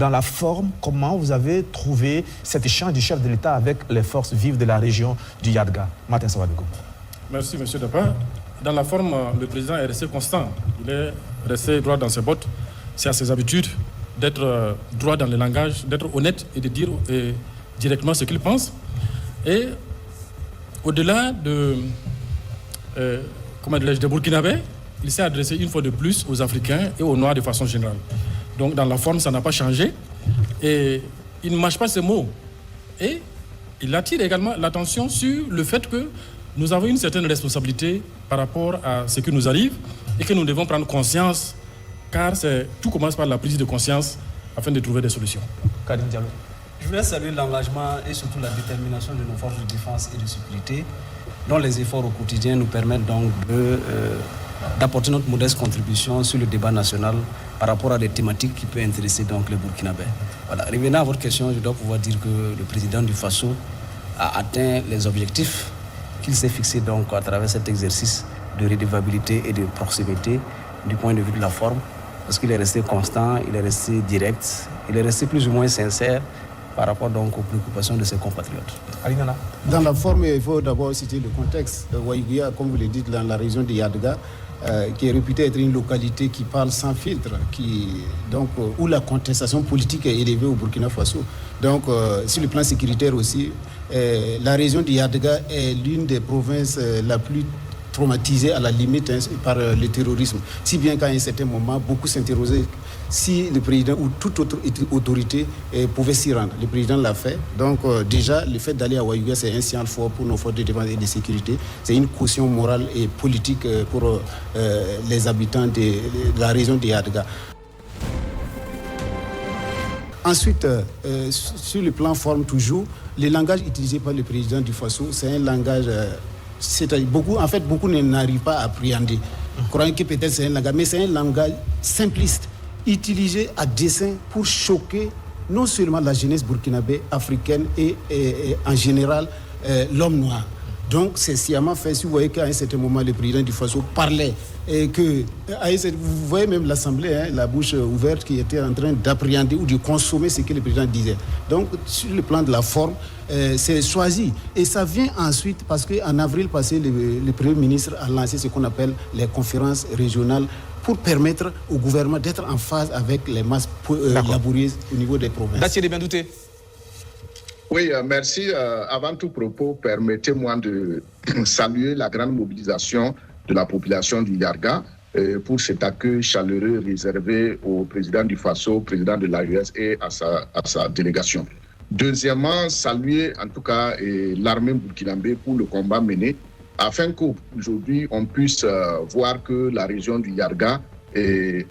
Dans la forme, comment vous avez trouvé cet échange du chef de l'État avec les forces vives de la région du Yadga? Martin Savadougou. Merci, M. Dapa. Dans la forme, le président est resté constant. Il est resté droit dans ses bottes. C'est à ses habitudes d'être droit dans le langage, d'être honnête et de dire directement ce qu'il pense. Et au-delà des Burkinabés, il s'est adressé une fois de plus aux Africains et aux Noirs de façon générale. Donc dans la forme, ça n'a pas changé. Et il ne mâche pas ses mots. Et il attire également l'attention sur le fait que nous avons une certaine responsabilité par rapport à ce qui nous arrive et que nous devons prendre conscience, car tout commence par la prise de conscience afin de trouver des solutions. Karim Diallo. Je voulais saluer l'engagement et surtout la détermination de nos forces de défense et de sécurité, dont les efforts au quotidien nous permettent donc d'apporter notre modeste contribution sur le débat national par rapport à des thématiques qui peuvent intéresser donc les Burkinabés. Voilà. Revenant à votre question, je dois pouvoir dire que le président du Faso a atteint les objectifs qu'il s'est fixés donc à travers cet exercice de redevabilité et de proximité du point de vue de la forme, parce qu'il est resté constant, il est resté direct, il est resté plus ou moins sincère par rapport donc aux préoccupations de ses compatriotes. Alinana. Dans la forme, il faut d'abord citer le contexte. Waïguia, comme vous le dites, dans la région de Yadga, qui est réputée être une localité qui parle sans filtre, où la contestation politique est élevée au Burkina Faso. Donc, sur le plan sécuritaire aussi, la région de Yadga est l'une des provinces la plus traumatisée à la limite par le terrorisme. Si bien qu'à un certain moment, beaucoup s'interrogeaient si le président ou toute autre autorité pouvait s'y rendre. Le président l'a fait. Donc déjà, le fait d'aller à Waïguia, c'est un signal fort pour nos forces de défense et de sécurité. C'est une caution morale et politique pour les habitants de la région de Yadga. Ensuite, sur le plan forme toujours, le langage utilisé par le président du Faso, c'est un langage... beaucoup n'arrivent pas à appréhender. Croyant que peut-être c'est un langage, mais c'est un langage simpliste, utilisé à dessein pour choquer non seulement la jeunesse burkinabé, africaine et en général l'homme noir. Donc c'est sciemment fait. Si vous voyez qu'à un certain moment, le président du Faso parlait et que, vous voyez même l'Assemblée, la bouche ouverte, qui était en train d'appréhender ou de consommer ce que le président disait. Donc sur le plan de la forme, c'est choisi. Et ça vient ensuite parce qu'en avril passé, le Premier ministre a lancé ce qu'on appelle les conférences régionales pour permettre au gouvernement d'être en phase avec les masses laborieuses au niveau des provinces. Dacier bien douté. Oui, merci. Avant tout propos, permettez-moi de saluer la grande mobilisation de la population du Yarga pour cet accueil chaleureux réservé au président du Faso, président de l'AES et à sa délégation. Deuxièmement, saluer en tout cas l'armée burkinabé pour le combat mené afin qu'aujourd'hui on puisse voir que la région du Yarga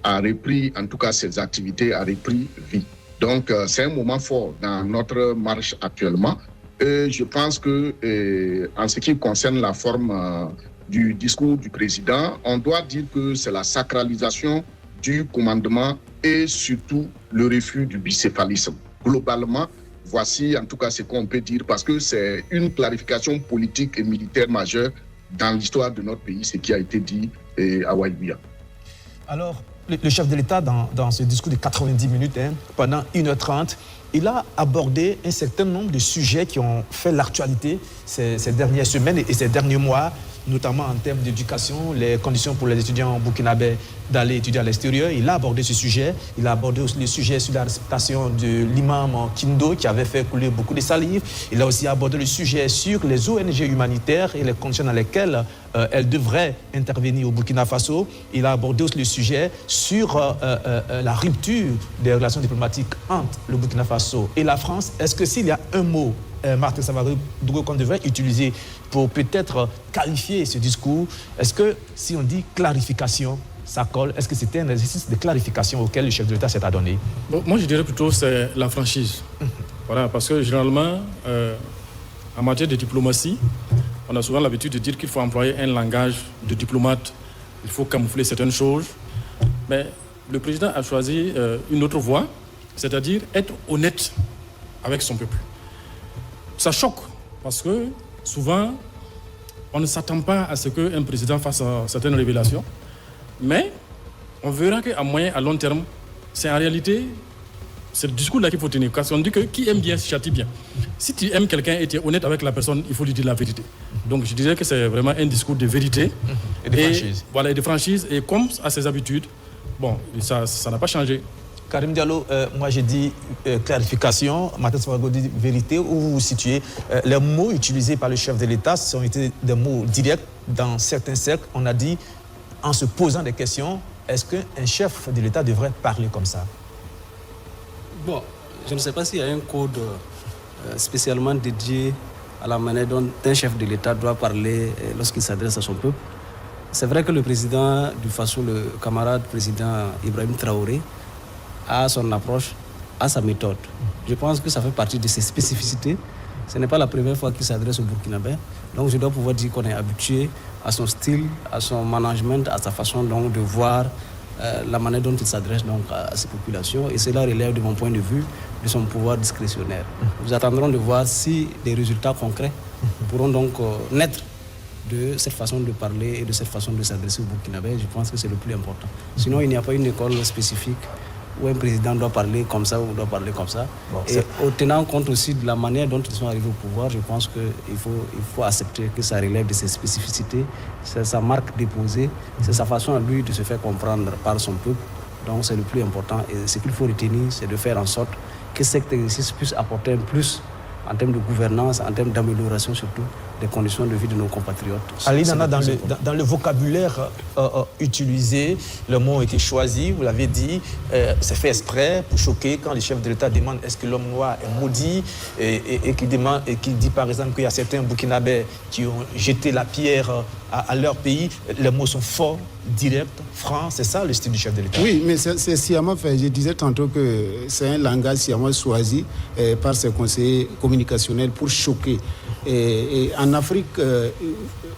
a repris, en tout cas ses activités, a repris vie. Donc c'est un moment fort dans notre marche actuellement. Je pense que en ce qui concerne la forme du discours du président, on doit dire que c'est la sacralisation du commandement et surtout le refus du bicéphalisme. Globalement, voici en tout cas ce qu'on peut dire parce que c'est une clarification politique et militaire majeure dans l'histoire de notre pays, ce qui a été dit à Waïguia. Alors, le chef de l'État, dans ce discours de 90 minutes, pendant 1h30, il a abordé un certain nombre de sujets qui ont fait l'actualité ces dernières semaines et ces derniers mois, notamment en termes d'éducation, les conditions pour les étudiants burkinabés d'aller étudier à l'extérieur. Il a abordé ce sujet. Il a abordé aussi le sujet sur la réputation de l'imam Kindo qui avait fait couler beaucoup de salive. Il a aussi abordé le sujet sur les ONG humanitaires et les conditions dans lesquelles elles devraient intervenir au Burkina Faso. Il a abordé aussi le sujet sur la rupture des relations diplomatiques entre le Burkina Faso et la France. Est-ce que s'il y a un mot, Martin Savadougou, qu'on devrait utiliser pour peut-être qualifier ce discours, est-ce que si on dit clarification, ça colle? Est-ce que c'était un exercice de clarification auquel le chef de l'État s'est adonné? Bon, moi, je dirais plutôt c'est la franchise. Voilà, parce que généralement, en matière de diplomatie, on a souvent l'habitude de dire qu'il faut employer un langage de diplomate, il faut camoufler certaines choses. Mais le président a choisi une autre voie, c'est-à-dire être honnête avec son peuple. Ça choque, parce que souvent, on ne s'attend pas à ce qu'un président fasse certaines révélations. Mais on verra qu'à moyen, à long terme, c'est en réalité c'est le discours-là qu'il faut tenir. Parce qu'on dit que qui aime bien châtie bien. Si tu aimes quelqu'un et tu es honnête avec la personne, il faut lui dire la vérité. Donc je dirais que c'est vraiment un discours de vérité. Et de franchise. Voilà, et de franchise. Et comme à ses habitudes, bon, ça n'a pas changé. Karim Diallo, moi j'ai dit clarification, Martin Savago dit vérité, où vous vous situez. Les mots utilisés par le chef de l'État ont été des mots directs. Dans certains cercles, on a dit, en se posant des questions, est-ce qu'un chef de l'État devrait parler comme ça? Bon, je ne sais pas s'il y a un code spécialement dédié à la manière dont un chef de l'État doit parler lorsqu'il s'adresse à son peuple. C'est vrai que le président du Faso, le camarade président Ibrahim Traoré, a son approche, a sa méthode. Je pense que ça fait partie de ses spécificités. Ce n'est pas la première fois qu'il s'adresse au Burkinabé. Donc je dois pouvoir dire qu'on est habitué à son style, à son management, à sa façon donc, de voir la manière dont il s'adresse donc, à ces populations. Et cela relève de mon point de vue de son pouvoir discrétionnaire. Nous attendrons de voir si des résultats concrets pourront donc naître de cette façon de parler et de cette façon de s'adresser au Burkinabé. Je pense que c'est le plus important. Sinon, il n'y a pas une école spécifique où un président doit parler comme ça ou doit parler comme ça. Bon, et en tenant compte aussi de la manière dont ils sont arrivés au pouvoir, je pense qu'il faut accepter que ça relève de ses spécificités, c'est sa marque déposée, c'est sa façon à lui de se faire comprendre par son peuple. Donc c'est le plus important. Et ce qu'il faut retenir, c'est de faire en sorte que cet exercice puisse apporter un plus en termes de gouvernance, en termes d'amélioration surtout des conditions de vie de nos compatriotes. Ali Nana, dans le vocabulaire utilisé, le mot a été choisi, vous l'avez dit, c'est fait exprès pour choquer quand les chefs de l'État demandent est-ce que l'homme noir est maudit et qu'il dit par exemple qu'il y a certains Burkinabés qui ont jeté la pierre à leur pays. Les mots sont forts, directs, francs, c'est ça le style du chef de l'État. Oui, mais c'est sciemment fait. Je disais tantôt que c'est un langage sciemment choisi par ses conseillers communicationnels pour choquer. Et en Afrique,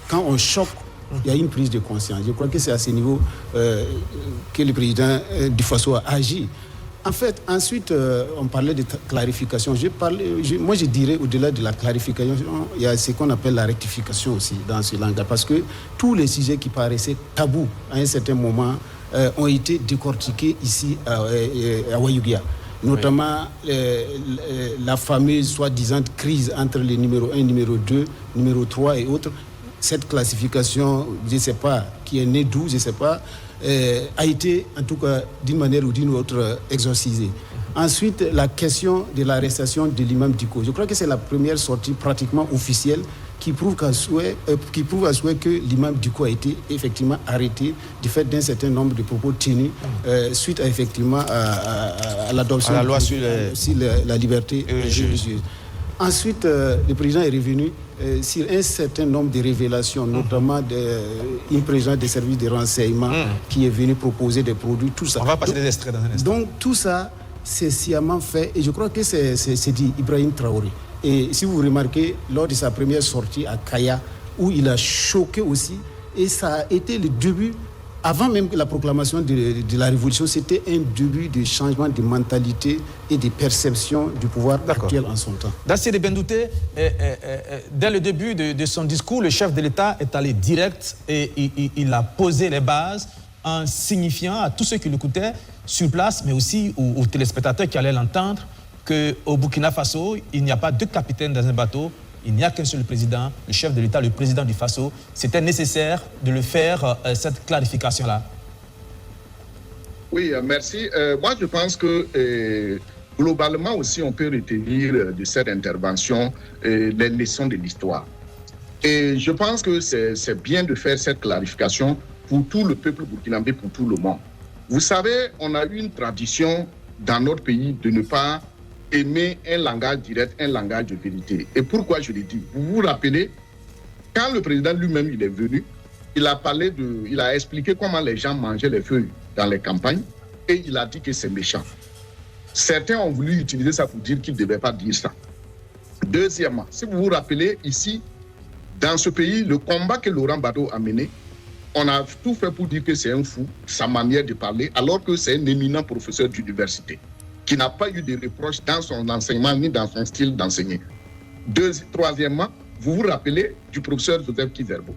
quand on choque, il y a une prise de conscience. Je crois que c'est à ce niveau que le président du Faso a agi. En fait, ensuite, on parlait de clarification. Moi, je dirais, au-delà de la clarification, il y a ce qu'on appelle la rectification aussi dans ce langage. Parce que tous les sujets qui paraissaient tabous à un certain moment ont été décortiqués ici à Ouayouguia. Notamment la fameuse soi-disant crise entre les numéro 1, numéro 2, numéro 3 et autres. Cette classification, je ne sais pas, qui est née d'où, je ne sais pas, a été, en tout cas, d'une manière ou d'une autre, exorcisée. Ensuite, la question de l'arrestation de l'imam Dicko. Je crois que c'est la première sortie pratiquement officielle qui prouve à souhait que l'imam Dicko a été effectivement arrêté du fait d'un certain nombre de propos tenus suite à, effectivement, à l'adoption de la loi sur la liberté religieuse. Ensuite, le président est revenu sur un certain nombre de révélations, notamment une présence des services de renseignement qui est venu proposer des produits, tout ça. On va passer des extraits dans un instant. Donc tout ça, c'est sciemment fait et je crois que c'est dit Ibrahim Traoré. Et si vous remarquez, lors de sa première sortie à Kaya, où il a choqué aussi, et ça a été le début, avant même la proclamation de la révolution, c'était un début de changement de mentalité et de perception du pouvoir actuel en son temps. Dassiré Bendouté, dès le début de son discours, le chef de l'État est allé direct et il a posé les bases en signifiant à tous ceux qui l'écoutaient sur place, mais aussi aux téléspectateurs qui allaient l'entendre, qu'au Burkina Faso, il n'y a pas deux capitaines dans un bateau. Il n'y a qu'un seul président, le chef de l'État, le président du Faso. C'était nécessaire de le faire, cette clarification-là. Oui, merci. Moi, je pense que globalement aussi, on peut retenir de cette intervention les leçons de l'histoire. Et je pense que c'est bien de faire cette clarification pour tout le peuple burkinabé, pour tout le monde. Vous savez, on a eu une tradition dans notre pays de ne pas aimer un langage direct, un langage de vérité. Et pourquoi je le dis? Vous vous rappelez, quand le président lui-même il est venu, il a expliqué comment les gens mangeaient les feuilles dans les campagnes et il a dit que c'est méchant. Certains ont voulu utiliser ça pour dire qu'il ne devait pas dire ça. Deuxièmement, si vous vous rappelez, ici, dans ce pays, le combat que Laurent Gbagbo a mené, on a tout fait pour dire que c'est un fou, sa manière de parler, alors que c'est un éminent professeur d'université qui n'a pas eu de reproches dans son enseignement ni dans son style d'enseigner. Troisièmement, vous vous rappelez du professeur Joseph Kizerbo.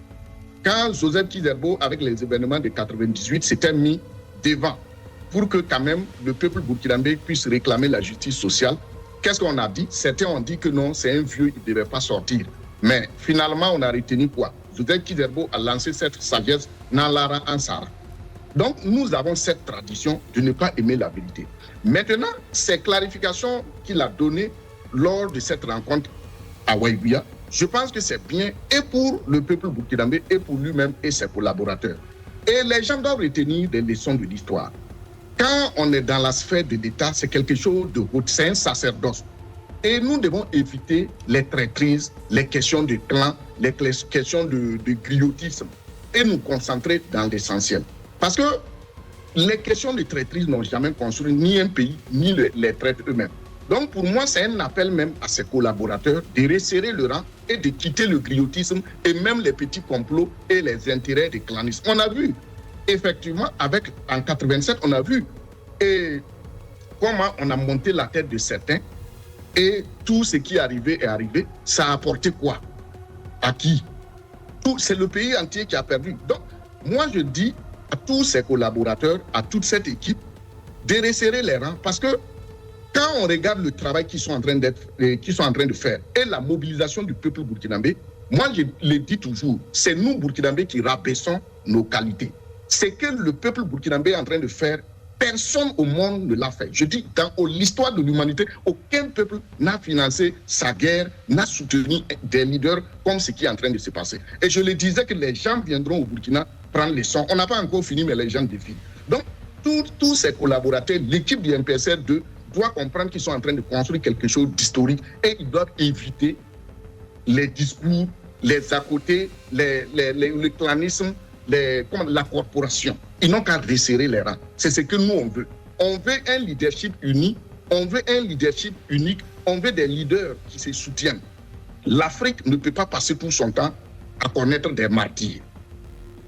Quand Joseph Kizerbo, avec les événements de 98, s'était mis devant pour que quand même le peuple burkinabé puisse réclamer la justice sociale. Qu'est-ce qu'on a dit? Certains ont dit que non, c'est un vieux, il ne devait pas sortir. Mais finalement, on a retenu quoi? Joseph Kizerbo a lancé cette sagesse dans Lara Ansara. Donc, nous avons cette tradition de ne pas aimer la vérité. Maintenant, ces clarifications qu'il a données lors de cette rencontre à Waïbouya, je pense que c'est bien et pour le peuple burkinabé et pour lui-même et ses collaborateurs. Et les gens doivent retenir des leçons de l'histoire. Quand on est dans la sphère de l'État, c'est quelque chose de haut, c'est un sacerdoce. Et nous devons éviter les traîtrises, les questions de clan, les questions de griotisme et nous concentrer dans l'essentiel. Parce que les questions de traîtrise n'ont jamais construit ni un pays, ni les traîtres eux-mêmes. Donc pour moi, c'est un appel même à ses collaborateurs de resserrer le rang et de quitter le griotisme et même les petits complots et les intérêts des clanistes. On a vu, effectivement, en 87, on a vu et comment on a monté la tête de certains et tout ce qui est arrivé. Ça a apporté quoi? À qui? C'est le pays entier qui a perdu. Donc, moi, je dis à tous ces collaborateurs, à toute cette équipe, de resserrer les rangs parce que quand on regarde le travail qu'ils sont en train de faire et la mobilisation du peuple burkinabé, moi, je le dis toujours, c'est nous, Burkinabés, qui rabaissons nos qualités. C'est que le peuple burkinabé est en train de faire, personne au monde ne l'a fait. Je dis, dans l'histoire de l'humanité, aucun peuple n'a financé sa guerre, n'a soutenu des leaders comme ce qui est en train de se passer. Et je le disais que les gens viendront au Burkina prendre les sons. On n'a pas encore fini, mais les gens défilent. Donc, tous ces collaborateurs, l'équipe du MPSR2 doit comprendre qu'ils sont en train de construire quelque chose d'historique et ils doivent éviter les discours, les à côté, le clanisme, la corporation. Ils n'ont qu'à resserrer les rangs. C'est ce que nous, on veut. On veut un leadership uni, on veut un leadership unique, on veut des leaders qui se soutiennent. L'Afrique ne peut pas passer tout son temps à connaître des martyrs.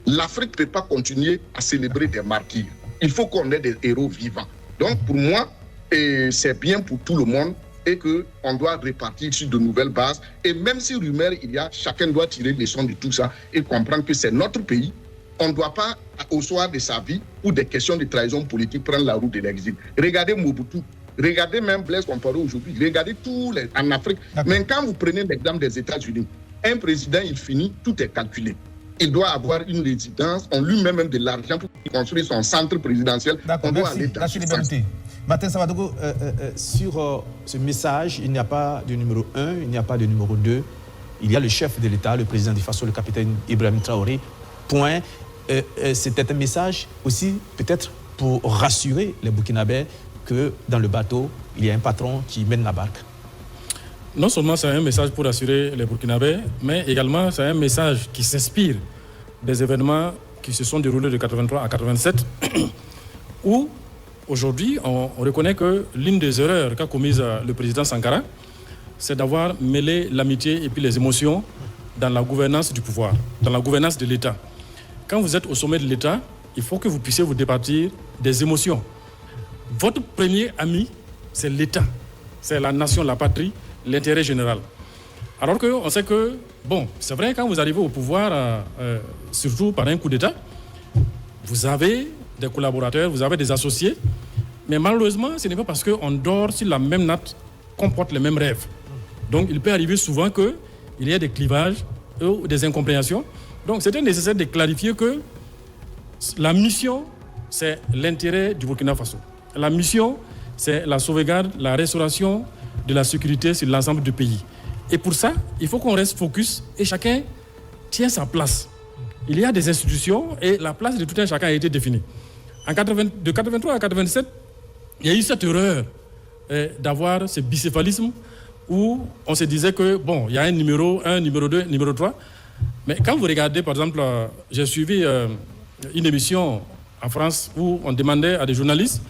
L'Afrique ne peut pas continuer à célébrer des martyrs. Il faut qu'on ait des héros vivants. Donc, pour moi, c'est bien pour tout le monde et qu'on doit répartir sur de nouvelles bases. Et même si rumeur il y a, chacun doit tirer les leçons de tout ça et comprendre que c'est notre pays. On ne doit pas, au soir de sa vie, pour des questions de trahison politique, prendre la route de l'exil. Regardez Mobutu, regardez même Blaise Compaoré aujourd'hui, regardez tous en Afrique. Mais quand vous prenez l'exemple des États-Unis, un président, il finit, tout est calculé. Il doit avoir une résidence, on lui met même de l'argent pour construire son centre présidentiel. D'accord, on doit merci. La liberté. Martin Savadogo, sur ce message, il n'y a pas de numéro 1, il n'y a pas de numéro 2. Il y a le chef de l'État, le président du Faso, le capitaine Ibrahim Traoré. Point. C'était un message aussi peut-être pour rassurer les Burkinabés que dans le bateau, il y a un patron qui mène la barque. Non seulement c'est un message pour rassurer les Burkinabés, mais également c'est un message qui s'inspire des événements qui se sont déroulés de 83 à 87, où aujourd'hui on reconnaît que l'une des erreurs qu'a commise le président Sankara, c'est d'avoir mêlé l'amitié et puis les émotions dans la gouvernance du pouvoir, dans la gouvernance de l'État. Quand vous êtes au sommet de l'État, il faut que vous puissiez vous départir des émotions. Votre premier ami, c'est l'État, c'est la nation, la patrie, l'intérêt général. Alors qu'on sait que, bon, c'est vrai, quand vous arrivez au pouvoir, surtout par un coup d'État, vous avez des collaborateurs, vous avez des associés, mais malheureusement, ce n'est pas parce qu'on dort sur la même natte qu'on porte les mêmes rêves. Donc, il peut arriver souvent qu'il y ait des clivages ou des incompréhensions. Donc, c'était nécessaire de clarifier que la mission, c'est l'intérêt du Burkina Faso. La mission, c'est la sauvegarde, la restauration de la sécurité sur l'ensemble du pays. Et pour ça, il faut qu'on reste focus et chacun tient sa place. Il y a des institutions et la place de tout un chacun a été définie. De 83 à 87, il y a eu cette erreur d'avoir ce bicéphalisme où on se disait que, bon, il y a un numéro 1, numéro 2, numéro 3. Mais quand vous regardez, par exemple, j'ai suivi une émission en France où on demandait à des journalistes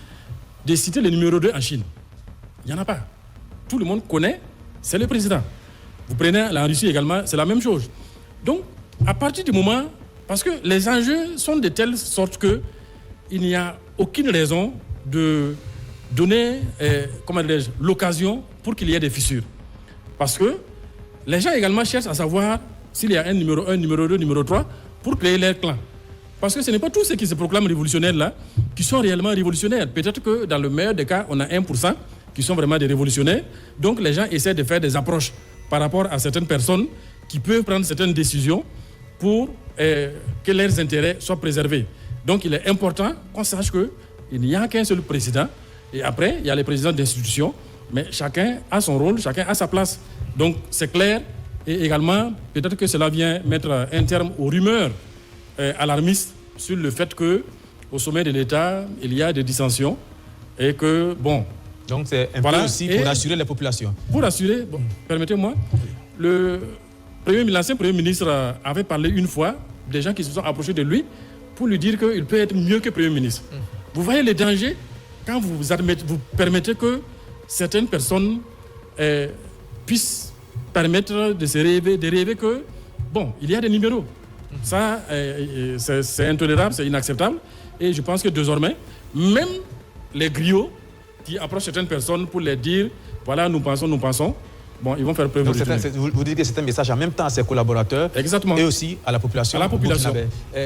de citer le numéro 2 en Chine. Il n'y en a pas. Tout le monde connaît, c'est le président. Vous prenez la Russie également, c'est la même chose. Donc, à partir du moment, parce que les enjeux sont de telle sorte qu'il n'y a aucune raison de donner l'occasion pour qu'il y ait des fissures. Parce que les gens également cherchent à savoir s'il y a un numéro 1, numéro 2, numéro 3 pour créer leur clan. Parce que ce n'est pas tous ceux qui se proclament révolutionnaires là qui sont réellement révolutionnaires. Peut-être que dans le meilleur des cas, on a 1% qui sont vraiment des révolutionnaires. Donc les gens essaient de faire des approches par rapport à certaines personnes qui peuvent prendre certaines décisions pour que leurs intérêts soient préservés. Donc il est important qu'on sache qu'il n'y a qu'un seul président. Et après, il y a les présidents d'institutions. Mais chacun a son rôle, chacun a sa place. Donc c'est clair. Et également, peut-être que cela vient mettre un terme aux rumeurs alarmistes sur le fait qu'au sommet de l'État, il y a des dissensions et que, bon... Donc c'est un peu aussi pour rassurer les populations. Pour rassurer, bon, permettez-moi, l'ancien Premier ministre avait parlé une fois des gens qui se sont approchés de lui pour lui dire qu'il peut être mieux que Premier ministre. Vous voyez les dangers quand vous permettez que certaines personnes puissent permettre de rêver que, bon, il y a des numéros. Ça, c'est intolérable, c'est inacceptable. Et je pense que désormais, même les griots qui approchent certaines personnes pour leur dire, voilà, nous pensons, bon, ils vont faire preuve de vous dites que c'est un message en même temps à ses collaborateurs. Exactement. Et aussi à la population. À la population.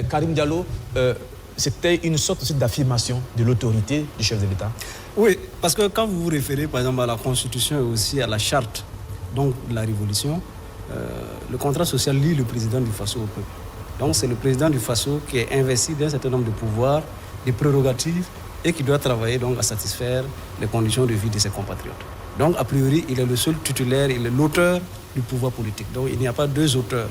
Karim Diallo, c'était une sorte aussi d'affirmation de l'autorité du chef de l'État. Oui, parce que quand vous vous référez par exemple à la Constitution et aussi à la charte donc, de la Révolution, le contrat social lie le président du Faso au peuple. Donc c'est le président du Faso qui est investi d'un certain nombre de pouvoirs, des prérogatives et qui doit travailler donc à satisfaire les conditions de vie de ses compatriotes. Donc a priori, il est le seul titulaire, il est l'auteur du pouvoir politique. Donc il n'y a pas deux auteurs.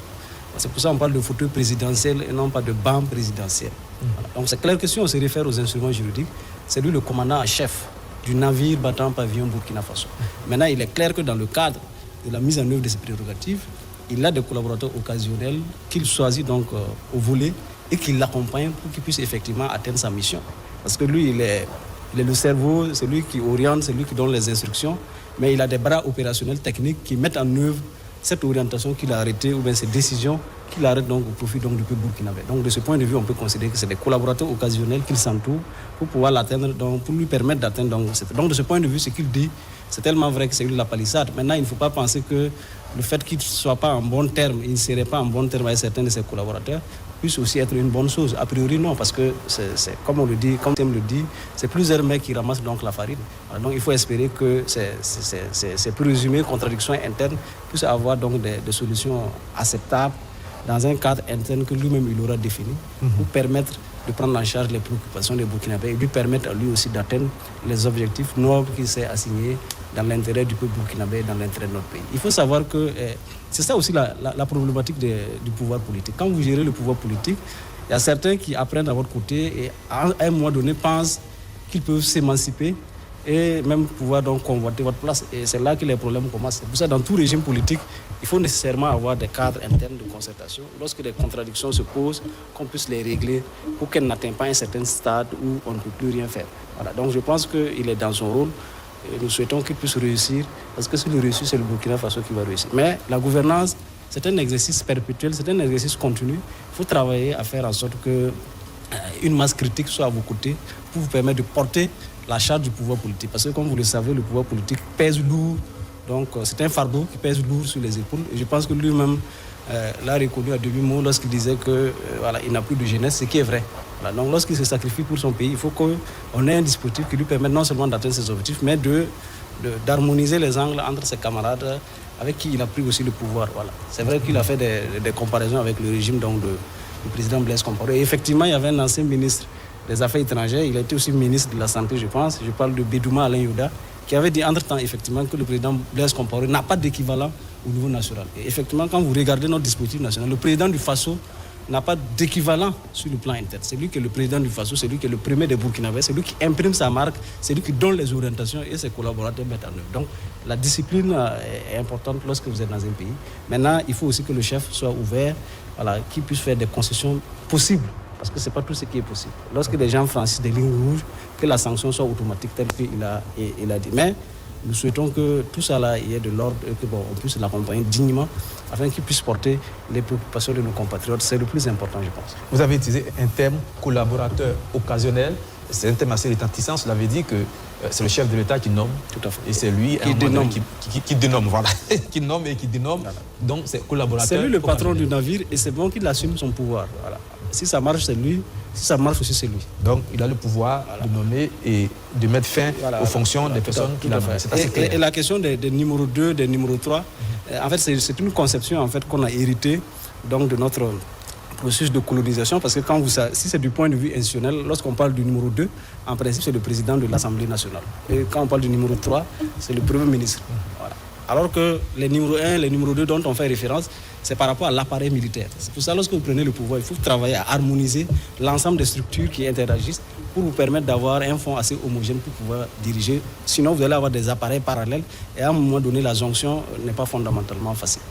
C'est pour ça qu'on parle de fauteuil présidentiel et non pas de banc présidentiel. Voilà. Donc c'est clair que si on se réfère aux instruments juridiques, c'est lui le commandant en chef du navire battant pavillon Burkina Faso. Maintenant, il est clair que dans le cadre de la mise en œuvre de ses prérogatives, il a des collaborateurs occasionnels qu'il choisit donc au volet et qui l'accompagnent pour qu'il puisse effectivement atteindre sa mission. Parce que lui, il est le cerveau, c'est lui qui oriente, c'est lui qui donne les instructions, mais il a des bras opérationnels techniques qui mettent en œuvre cette orientation qu'il a arrêtée ou bien ces décisions qu'il arrête donc au profit donc du peuple burkinabé. Donc de ce point de vue, on peut considérer que c'est des collaborateurs occasionnels qu'il s'entoure pour pouvoir l'atteindre, donc pour lui permettre d'atteindre donc de ce point de vue, ce qu'il dit, c'est tellement vrai que c'est lui la palissade. Maintenant, il ne faut pas penser que le fait qu'il ne soit pas en bon terme, il ne serait pas en bon terme avec certains de ses collaborateurs, puisse aussi être une bonne chose. A priori, non, parce que c'est comme on le dit, comme Thiem le dit, c'est plusieurs mecs qui ramassent donc la farine. Voilà, donc il faut espérer que ces présumées contradictions internes puissent avoir donc des solutions acceptables dans un cadre interne que lui-même il aura défini pour permettre de prendre en charge les préoccupations des Burkinabés et lui permettre à lui aussi d'atteindre les objectifs nobles qu'il s'est assignés dans l'intérêt du peuple burkinabé et dans l'intérêt de notre pays. Il faut savoir que c'est ça aussi la problématique du pouvoir politique. Quand vous gérez le pouvoir politique, il y a certains qui apprennent à votre côté et à un moment donné pensent qu'ils peuvent s'émanciper et même pouvoir donc convoiter votre place. Et c'est là que les problèmes commencent. C'est pour ça dans tout régime politique, il faut nécessairement avoir des cadres internes de concertation. Lorsque des contradictions se posent, qu'on puisse les régler pour qu'elles n'atteignent pas un certain stade où on ne peut plus rien faire. Voilà. Donc je pense qu'il est dans son rôle. Et nous souhaitons qu'il puisse réussir, parce que s'il réussit, c'est le Burkina Faso qui va réussir. Mais la gouvernance, c'est un exercice perpétuel, c'est un exercice continu. Il faut travailler à faire en sorte qu'une masse critique soit à vos côtés pour vous permettre de porter la charge du pouvoir politique. Parce que comme vous le savez, le pouvoir politique pèse lourd. Donc c'est un fardeau qui pèse lourd sur les épaules. Et je pense que lui-même l'a reconnu à demi-mot lorsqu'il disait qu'il n'a plus de jeunesse, ce qui est vrai. Voilà. Donc lorsqu'il se sacrifie pour son pays, il faut qu'on ait un dispositif qui lui permette non seulement d'atteindre ses objectifs, mais d'harmoniser les angles entre ses camarades avec qui il a pris aussi le pouvoir. Voilà. C'est vrai qu'il a fait des comparaisons avec le régime donc, du président Blaise Compaoré. Et effectivement, il y avait un ancien ministre des Affaires étrangères, il était aussi ministre de la Santé, je pense. Je parle de Bédouma Alain Youda, qui avait dit entre-temps effectivement que le président Blaise Compaoré n'a pas d'équivalent au niveau national. Et effectivement, quand vous regardez notre dispositif national, le président du Faso n'a pas d'équivalent sur le plan interne. C'est lui qui est le président du Faso, c'est lui qui est le premier des Burkinabés, c'est lui qui imprime sa marque, c'est lui qui donne les orientations et ses collaborateurs mettent en œuvre. Donc la discipline est importante lorsque vous êtes dans un pays. Maintenant, il faut aussi que le chef soit ouvert, voilà, qu'il puisse faire des concessions possibles. Parce que ce n'est pas tout ce qui est possible. Lorsque des gens franchissent des lignes rouges, que la sanction soit automatique telle qu'il a dit. Mais nous souhaitons que tout ça là y ait de l'ordre et qu'on puisse l'accompagner dignement afin qu'il puisse porter les préoccupations de nos compatriotes. C'est le plus important, je pense. Vous avez utilisé un terme collaborateur occasionnel. C'est un terme assez retentissant. Cela veut dire que c'est le chef de l'État qui nomme. Tout à fait. Et c'est lui qui dénomme. Qui dénomme, voilà. Qui nomme et qui dénomme. Voilà. Donc c'est collaborateur. C'est lui le patron du navire et c'est bon qu'il assume son pouvoir. Voilà. Si ça marche, c'est lui. Si ça marche aussi, c'est lui. Donc, il a le pouvoir de nommer et de mettre fin aux fonctions des personnes qu'il a nommées. C'est assez clair. Et la question des numéros 2, des numéros 3, en fait, c'est une conception en fait, qu'on a héritée donc, de notre processus de colonisation, parce que si c'est du point de vue institutionnel, lorsqu'on parle du numéro 2, en principe, c'est le président de l'Assemblée nationale. Et quand on parle du numéro 3, c'est le Premier ministre. Voilà. Alors que les numéros 1, les numéros 2 dont on fait référence, c'est par rapport à l'appareil militaire. C'est pour ça, lorsque vous prenez le pouvoir, il faut travailler à harmoniser l'ensemble des structures qui interagissent pour vous permettre d'avoir un fonds assez homogène pour pouvoir diriger. Sinon, vous allez avoir des appareils parallèles et à un moment donné, la jonction n'est pas fondamentalement facile.